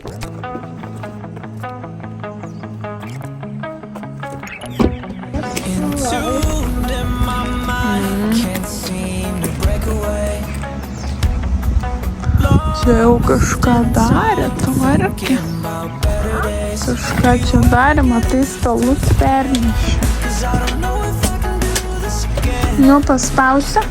Čia jau kažką darė, tvarkė. Kažką čia darė, matai, stalus pernešė. Nu, paspausia.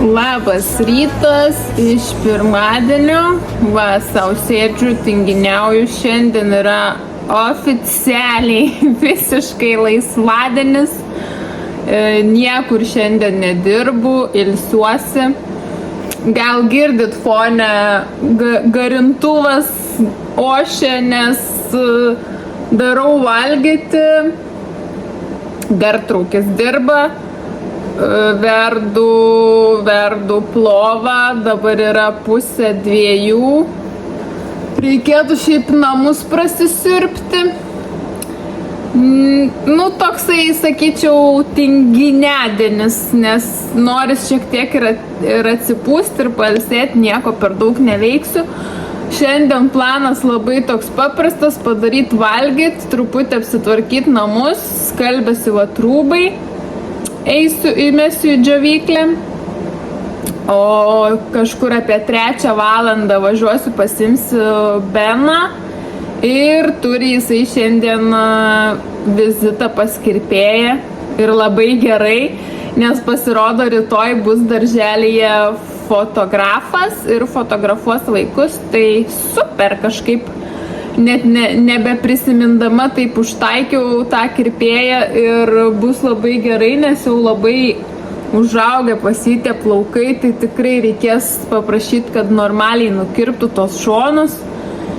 Labas rytas iš pirmadienio. Va, sau sėdžiu, tinginiauju. Šiandien yra oficialiai visiškai laisvadienis. Niekur šiandien nedirbu, ilsiuosi. Gal girdit fone garintuvas ošia, nes darau valgyti. Gartraukis dirba. Verdu plovą, dabar yra 1:30. Reikėtų šiaip namus prasisiurbti. Nu, toksai, sakyčiau, tinginedienis, nes noris šiek tiek ir atsipūsti ir pailsėti, nieko per daug neveiksiu. Šiandien planas labai toks paprastas, padaryti valgyti, truputį apsitvarkyti namus, skalbiasi va trūbai. Įmesiu į džiovyklę, o kažkur apie 3 valandą važiuosiu, pasimsiu Beną ir turi jisai šiandien vizitą pas kirpėją ir labai gerai, nes pasirodo rytoj bus darželyje fotografas ir fotografuos vaikus, tai super kažkaip. Net nebeprisimindama taip užtaikiau tą kirpėją ir bus labai gerai, nes jau labai užaugę pasitė plaukai, tai tikrai reikės paprašyti, kad normaliai nukirptų tos šonus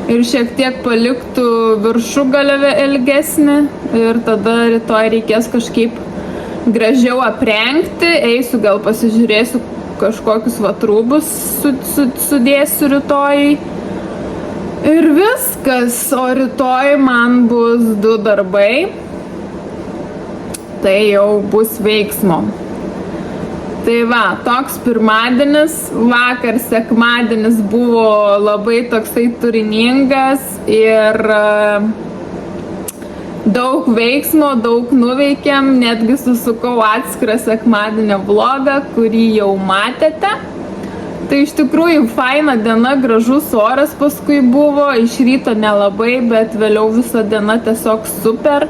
ir šiek tiek paliktų viršugalvę ilgesnį ir tada rytoj reikės kažkaip gražiau aprengti, eisiu gal pasižiūrėsiu kažkokius vatrūbus sudėsiu rytoj. Ir viskas, o rytoj man bus 2 darbai, tai jau bus veiksmo. Tai va, toks pirmadienis, vakar sekmadienis buvo labai toksai turiningas ir daug veiksmo, daug nuveikėm, netgi susukau atskirą sekmadienio vlogą, kurį jau matėte. Tai iš tikrųjų faina diena, gražus oras paskui buvo, iš ryto nelabai, bet vėliau visa diena tiesiog super.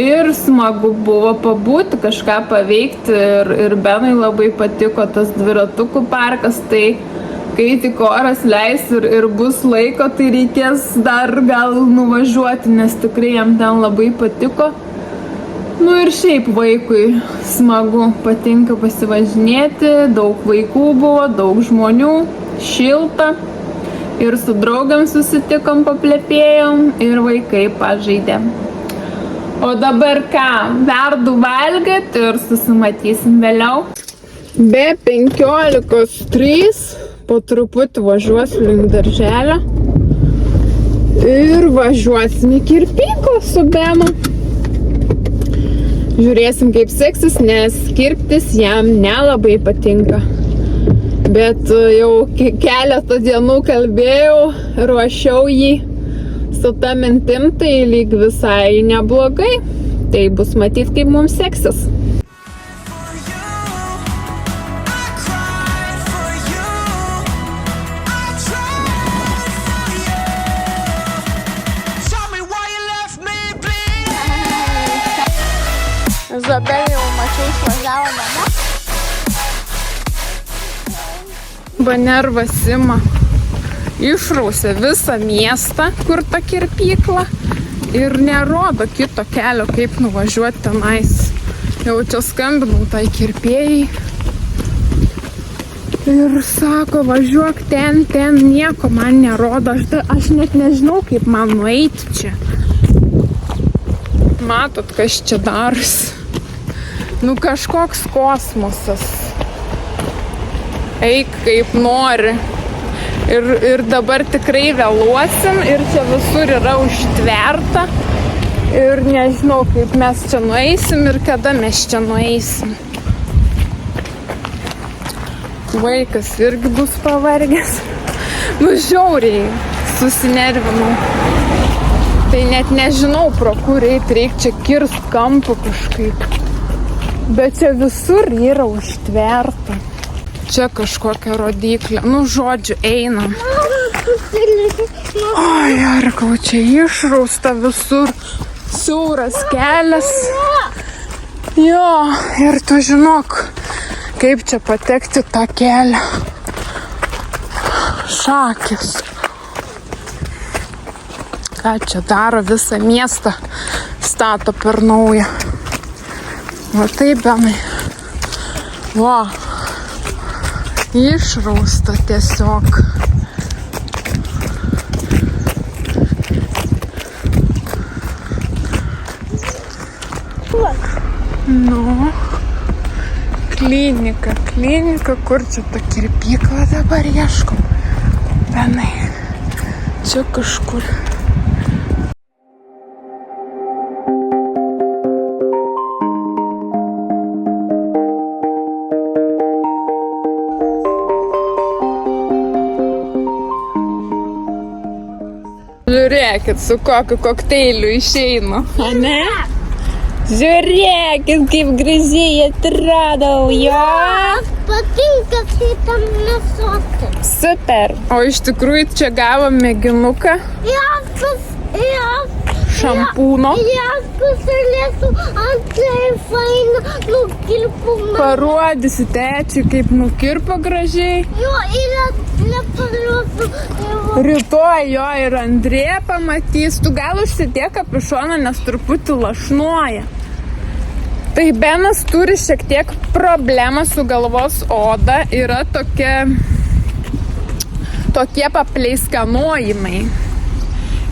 Ir smagu buvo pabūti, kažką paveikti ir Benui labai patiko tas dviratukų parkas, tai kai tik oras leis ir bus laiko, tai reikės dar gal nuvažiuoti, nes tikrai jam ten labai patiko. Nu ir šiaip vaikui smagu, patinka pasivažinėti, daug vaikų buvo, daug žmonių, šilta. Ir su draugam susitikom, paplepėjom ir vaikai pažaidė. O dabar ką, verdu valgyti ir susimatysim vėliau. Be 15:03 po truputį važiuosiu link darželio ir važiuosim į kirpyklą su Benu. Žiūrėsim, kaip seksis, nes kirptis jam nelabai patinka. Bet jau keletą dienų kalbėjau, ruošiau jį su ta mintim, tai lyg visai neblogai. Tai bus matyti, kaip mums seksis. Izabelė jau mačiau išvažiavo namo. Banervas ima išrausė visą miestą, kur ta kirpykla ir nerodo kito kelio, kaip nuvažiuoti tenais. Jau čia skambinau tai kirpėjai ir sako, važiuok ten, nieko man nerodo. Aš net nežinau, kaip man nueiti čia. Matot, kas čia darosi. Nu kažkoks kosmosas. Eik kaip nori. Ir dabar tikrai vėluosim ir čia visur yra užtverta. Ir nežinau, kaip mes čia nueisim ir kada mes čia nueisim. Vaikas irgi bus pavargęs. Nu, žiauriai susinervinau. Tai net nežinau, pro kur eit, reikia čia kirst kampą kažkaip. Bet čia visur yra užtverta. Čia kažkokia rodiklė. Nu, žodžiu, einam. Oi, Arkau, čia išrausta visur. Siauras kelias. Jo, ir tu žinok, kaip čia patekti tą kelią. Šakės. Ką čia daro, visą miestą stato per naują. Va taip, Benai. Va. Išrausta tiesiog. Nu. Klinika, kur čia ta kirpykla dabar ieškom? Benai. Čia kažkur. Žiūrėkit, su kokiu kokteiliu išeinu, ane? Žiūrėkit, kaip gražiai atradau, jo? Patinka, kai tam nesoti. Super. O iš tikrųjų čia gavom mėginuką šampūno. Pasilėsiu antrai faina nukirpumą. Parodysi tečiui, kaip nukirpo gražiai. Jo, ir neparuosiu. Rytoj jo ir Andrė pamatys. Tu gal užsidėk kapišoną, nes truputį lašnuoja. Tai Benas turi šiek tiek problemą su galvos oda. Yra tokie papleiskanojimai.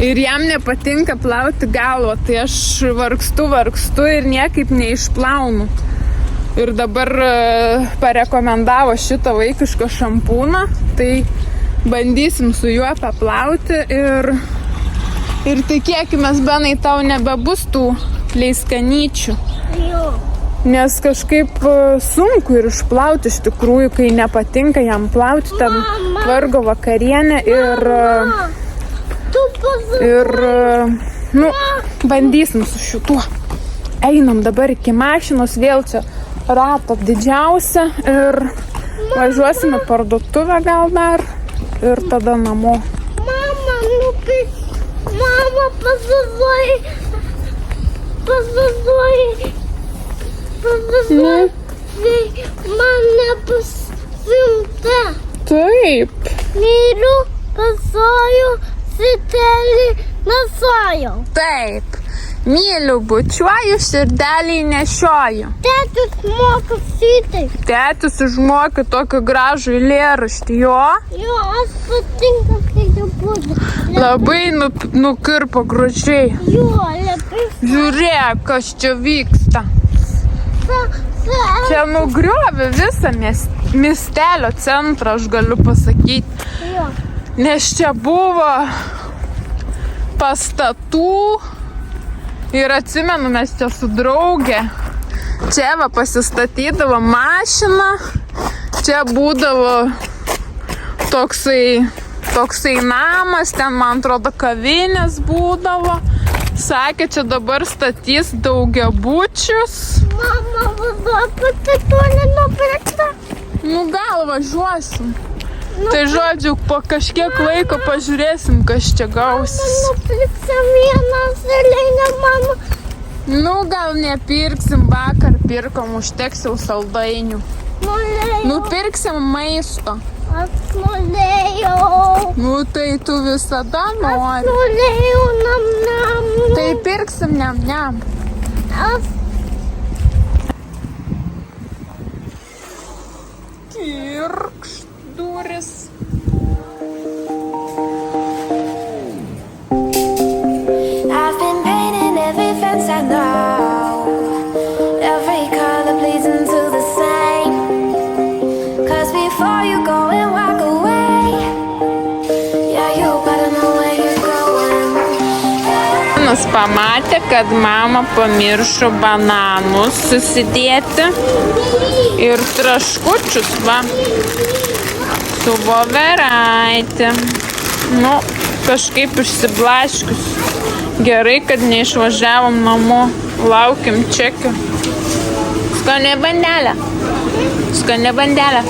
Ir jam nepatinka plauti galvą. Tai aš vargstu ir niekaip neišplaunu. Ir dabar parekomendavo šitą vaikišką šampūną. Tai bandysim su juo paplauti ir tikėkimės, Benai, tau nebebus tų pleiskanyčių. Jo. Nes kažkaip sunku ir išplauti iš tikrųjų, kai nepatinka jam plauti, ten vargo vakarienė nu, bandysim su šituo. Einam dabar iki mašinos, vėl čia ratą didžiausia ir važiuosime parduotuvę gal dar. Ir tada namo. Mama, pasizuoji. Mane pasimta. Taip. Myliu, pasojau, sitelį nesojau. Taip. Myliu, bučiuoju, širdelį nešioju. Tėtis moka šitai. Tėtis išmokė tokį gražų eilėraštį, jo? Jo, aš patinka, kai jau būdė. Labai nukirpo gražiai. Jo, labai. Žiūrėk, kas čia vyksta. Čia nugriovė visą miestelio centrą, aš galiu pasakyti. Jo. Nes čia buvo pastatų. Ir atsimenu, mes čia su draugė. Čia va pasistatydavo mašiną. Čia būdavo toksai namas. Ten, man atrodo, kavinės būdavo. Sakė, čia dabar statys daugiabučius. Mama, važiuoja toli nupirkta. Nu, gal važiuosim. Tai žodžiu, po kažkiek laiko pažiūrėsim, kas čia gausis. Nupirksim vieną saleinę, mama. Nu, gal nepirksim, vakar pirkom, užteks jau saldainių. Norėjau. Nupirksim maisto. Aš norėjau. Nu, tai tu visada nori. Norėjau nam. Tai pirksim niam. Aš Kirkšt duris. I've been painting every fence I know, every color pleasing to the same. 'Cause before you go and walk away, Jonas pamatė, kad mama pamiršo bananus susidėti ir traškučius, va, su voveraitė. Nu, kažkaip išsiblaškius. Gerai, kad neišvažiavom namo. Laukiam čekio. Skanė bandelė. Skanė bandelė.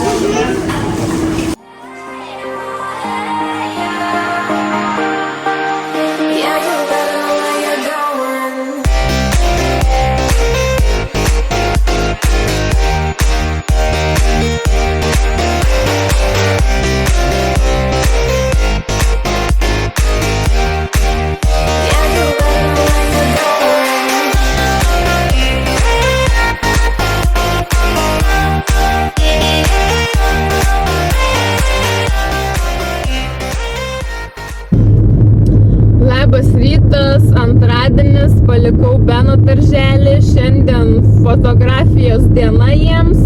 Labas rytas, antradienis, palikau Beno darželį, šiandien fotografijos diena jiems.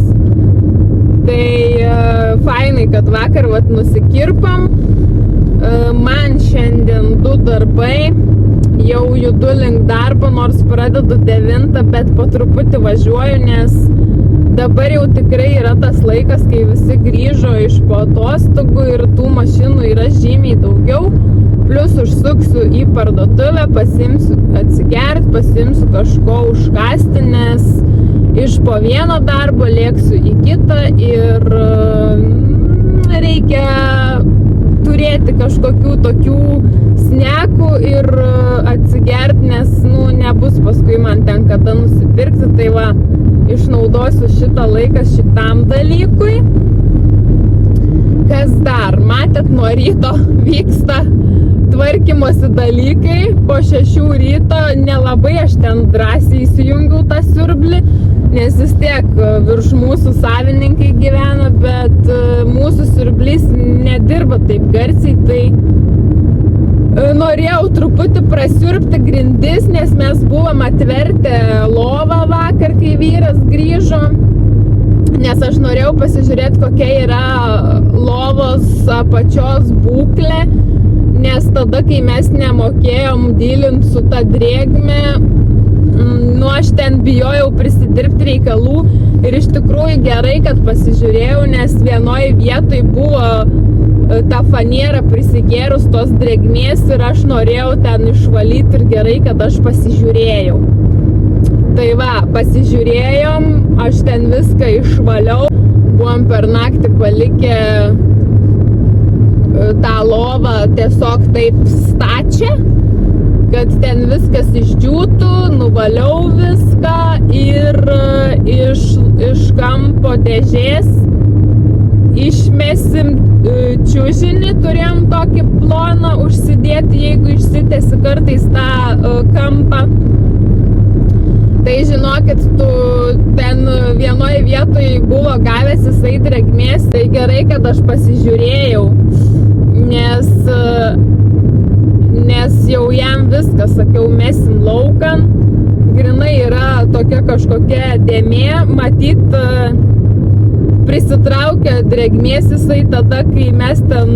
Tai fainai, kad vakar vat nusikirpam. Man šiandien 2 darbai, jau judu link darbo, nors pradedu 9, bet po truputį važiuoju, nes dabar jau tikrai yra tas laikas, kai visi grįžo iš po atostogų ir tų mašinų yra žymiai daugiau. Plus užsuksiu į parduotuvę, pasiimsiu atsigert, pasiimsiu kažko užkasti, nes iš po vieno darbo lėksiu į kitą ir reikia turėti kažkokių tokių snekų ir atsigert, nes nebus paskui man ten kada nusipirkti, tai va, išnaudosiu šitą laiką šitam dalykui. Kas dar? Matėt, nuo ryto vyksta tvarkymosi dalykai, po 6 ryto nelabai aš ten drąsiai įsijungiau tą siurblį, nes vis tiek virš mūsų savininkai gyvena, bet mūsų siurblys nedirba taip garsiai, tai norėjau truputį prasiurbti grindis, nes mes buvom atvertę lovą vakar, kai vyras grįžo, nes aš norėjau pasižiūrėti, kokia yra lovos apačios būklė, nes tada, kai mes nemokėjom dylinti su ta drėgme, aš ten bijojau prisidirbti reikalų ir iš tikrųjų gerai, kad pasižiūrėjau, nes vienoje vietoje buvo ta faniera prisigėrus tos drėgmės ir aš norėjau ten išvalyti ir gerai, kad aš pasižiūrėjau. Tai va, pasižiūrėjom, aš ten viską išvaliau, buvom per naktį palikę tą lovą tiesiog taip stačią, kad ten viskas išdžiūtų, nuvaliau viską ir iš kampo dėžės išmesim čiužinį, turėjom tokį ploną užsidėti, jeigu išsitęsi kartais tą kampą. Tai žinokit, tu ten vienoje vietoje buvo gavęs jisai drėgmės, tai gerai, kad aš pasižiūrėjau, nes jau jam viską, sakiau, mesim laukan, grinai yra tokia kažkokia dėmė, matyt, prisitraukia drėgmės jisai tada, kai mes ten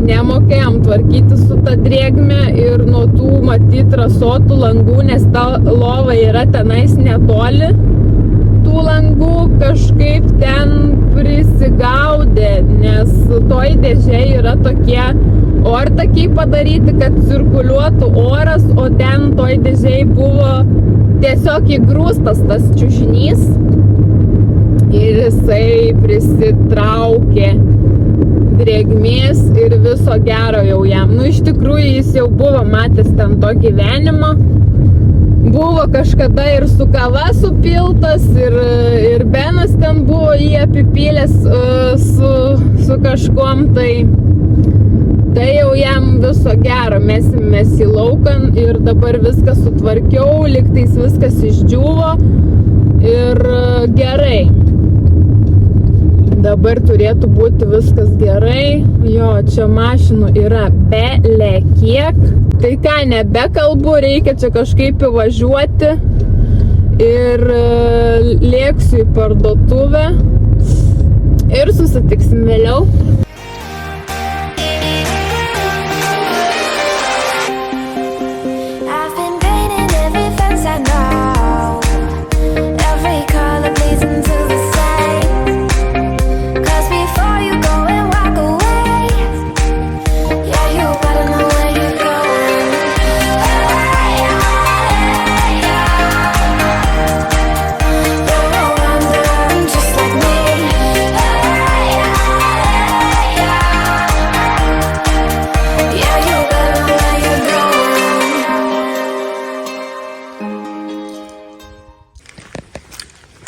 nemokėjom tvarkyti su ta drėgme ir nuo tų matyt rasotų langų, nes ta lova yra tenais netoli tų langų, kažkaip ten prisigaudė, nes toj dėžė yra tokie ortakiai padaryti, kad cirkuliuotų oras, o ten toj dėžėj buvo tiesiog įgrūstas tas čiužinys ir jisai prisitraukė drėgmės ir viso gero jau jam. Iš tikrųjų jis jau buvo matęs ten to gyvenimo. Buvo kažkada ir su kava supiltas ir Benas ten buvo jį apipylęs su kažkuom, tai jau jam viso gero. Mes į laukan ir dabar viską sutvarkiau, lygtais viskas išdžiūvo ir gerai. Dabar turėtų būti viskas gerai. Jo, čia mašinų yra bele kiek. Tai ką, nebekalbu, reikia čia kažkaip įvažiuoti. Ir lėksiu į parduotuvę. Ir susitiksim vėliau.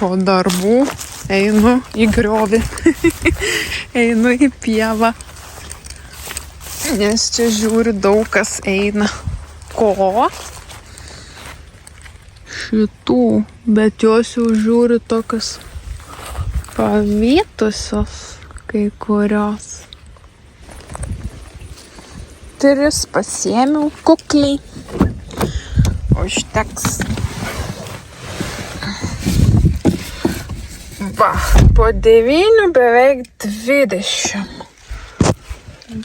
po darbų einu į griovį, einu į pievą, nes čia žiūri daug kas eina. Ko? Šitų, bet jos jau žiūri tokios pavytusios kai kurios. 3 pasiėmiau kukliai. Užteks. Va, po 9 beveik 20.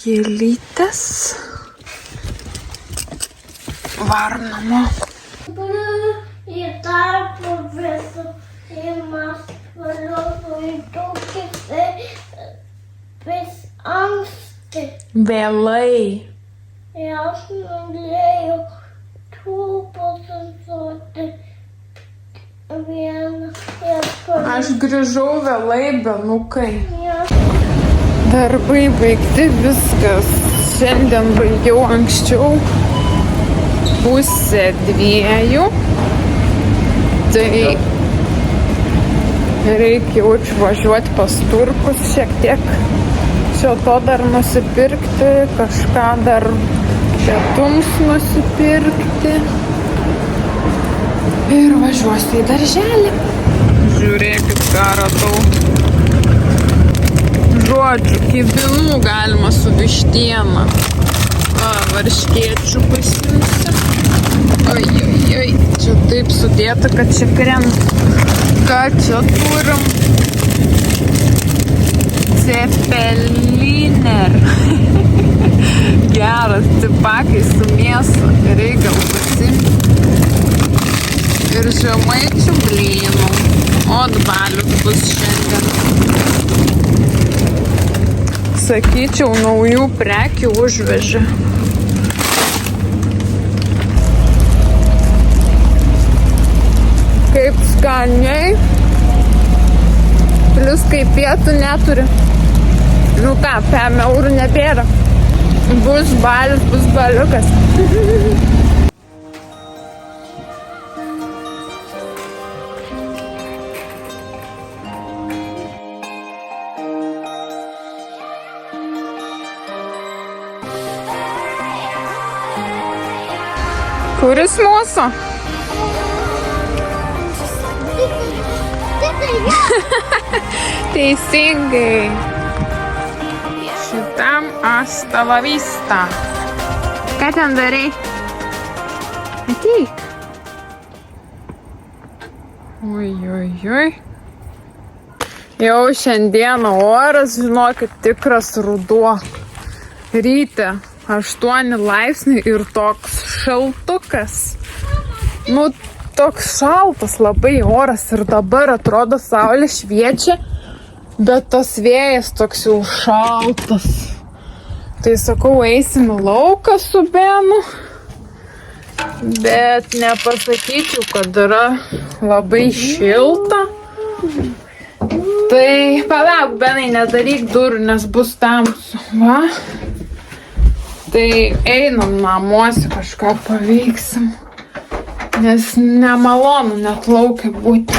Gėlytės. Varom namo. į darbą visą šeimas vėliau į tokį vis anksti. Vėlai. Ir aš norėjau pasisuoti vieną ir Aš grįžau vėlai, benukai. Ja. Darbai baigti, viskas. Šiandien baigiau anksčiau. 1:30. Tai reikia užvažiuoti pas turkus šiek tiek. Šio to dar nusipirkti, kažką dar pietums nusipirkti. Ir važiuosiu į darželį. Žiūrėkit, ką radau. Žodžiu, kibinų galima su vištiena. Va, varškėčių pasimsiu. Oi, čia taip sudėta, kad čia krenta. Ką čia turim? Cepeliner. Geras cipakai su mėsa. Reikia pasimti. Ir žemaičių blynų. Otbalius bus šiandien. Sakyčiau, naujų prekių užvežė. Kaip skaniai. Plius kaip pietų neturi. Nu ką, 5 eurų nebėra. Bus balius, bus baliukas. Kuris mūsų? Teisingai. Šitam hasta la vista. Ką ten darai? Ateik. Oi. Jau šiandieną oras, žinokit, tikras ruduo. Ryte 8 laipsniai ir toks šaltukas. Nu, toks šaltas labai oras ir dabar atrodo saulė šviečia, bet tas vėjas toks jau šaltas. Tai sakau, eisim į lauką su Benu, bet nepasakyčiau, kad yra labai šilta. Tai palauk, Benai, nedaryk durų, nes bus tamsu. Va. Tai einam namuose, kažką paveiksim, nes nemalonu net laukia būti.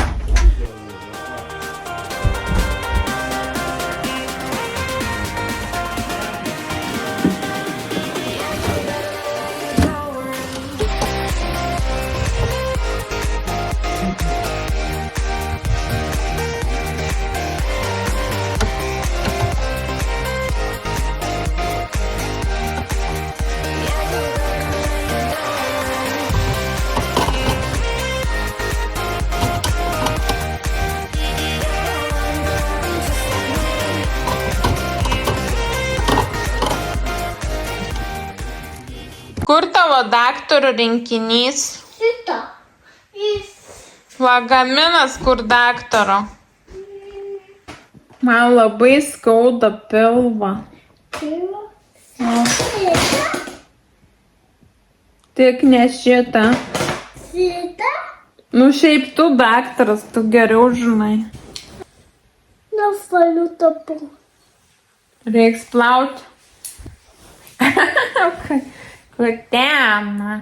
Kur tavo daktaro rinkinys? Šitą. Jis. Lagaminas kur daktaro? Man labai skauda pilvą. Tik ne šitą. Šitą? Nu šiaip tu daktaras, tu geriau žinai. Nafaliu tapu. Reiks plauti. Kutena.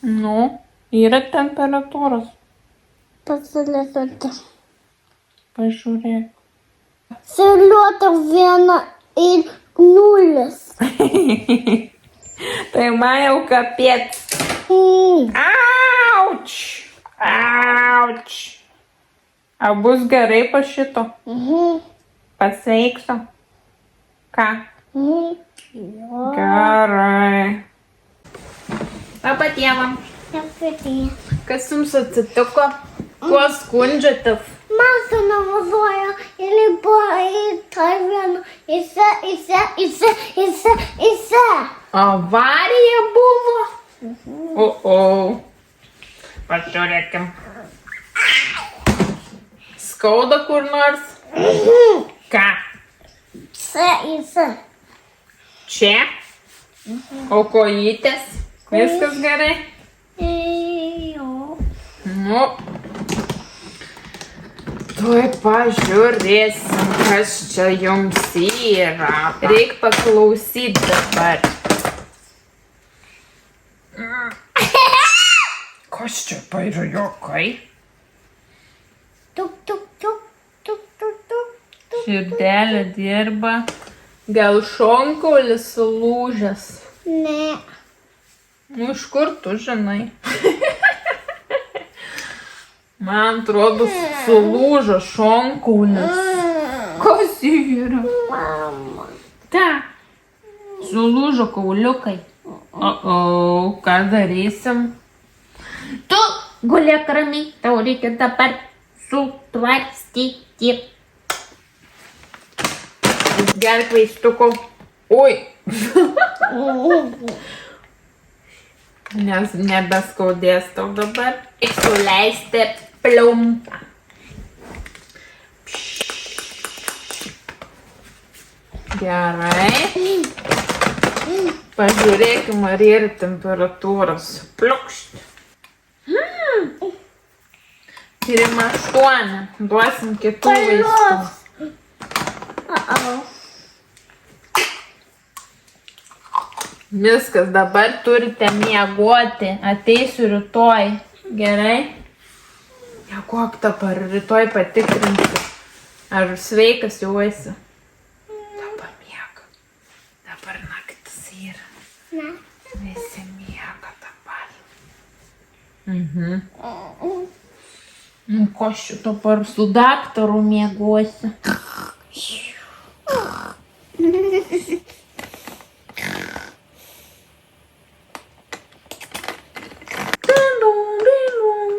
Nu, yra temperatūros. pasilikti. Pažiūrėk. Siliuota 1 ir 0. Tai man jau kapėt. Auč! Auč! Ar bus gerai po šito? Pasveiksiu. Ką? Gerai. Labą dieną. Kas jums atsitiko? Kuo skundžiatės? Man sunavazuoja ir buvo į tą vieną. Įse. Avarija buvo? O. Pažiūrėkim. Skauda kur nors? Ką? Įse. Čia? O kojytės? Viskas gerai? Jo. Nu. Tuoj pažiūrėsim, kas čia jums yra. Reik paklausyti dabar. Kas čia pažiūrėkai? Tuk. Širdelė dirba. Gal šonkaulis sulūžęs? Ne. Nu, iš kur tu žinai? Man atrodo, sulūžo šonkaulis. Kas yra? Mama. Ta. Sulūžo kauliukai. O, ką darysim? Tu gulėk ramiai, tau reikia dabar sutvarstyti. Gerk vaistuko. Oi. Nes nebeskaudės tau dabar. Tik suleisti pliumpą. Gerai. Pažiūrėkime, ar yra temperatūros. Pliukšt. 3,8. Duosim kitų vaistų. Viskas, dabar turite miegoti. Ateisiu rytoj. Gerai? Miegok dabar, rytoj patikrinsiu. Ar sveikas jau esi? Dabar miega. Dabar naktis yra. Ne. Visi miega dabar. Nu, ko šito par su daktaru miegosi?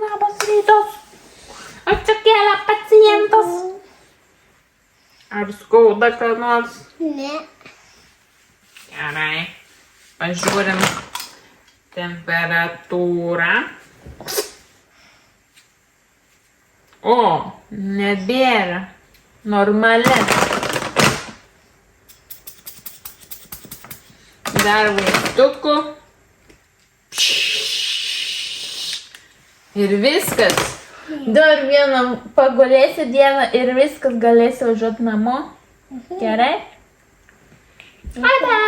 Labas rytas. Atsikėlė pacientas. Ar skauda ką nors? Ne. Gerai. Pažiūrim temperatūrą. O, nebėra. Normali. Dar vaistukų. Ir viskas. Dar vieną pagulėsi dieną ir viskas, galėsi važiuoti namo. Gerai? Ate.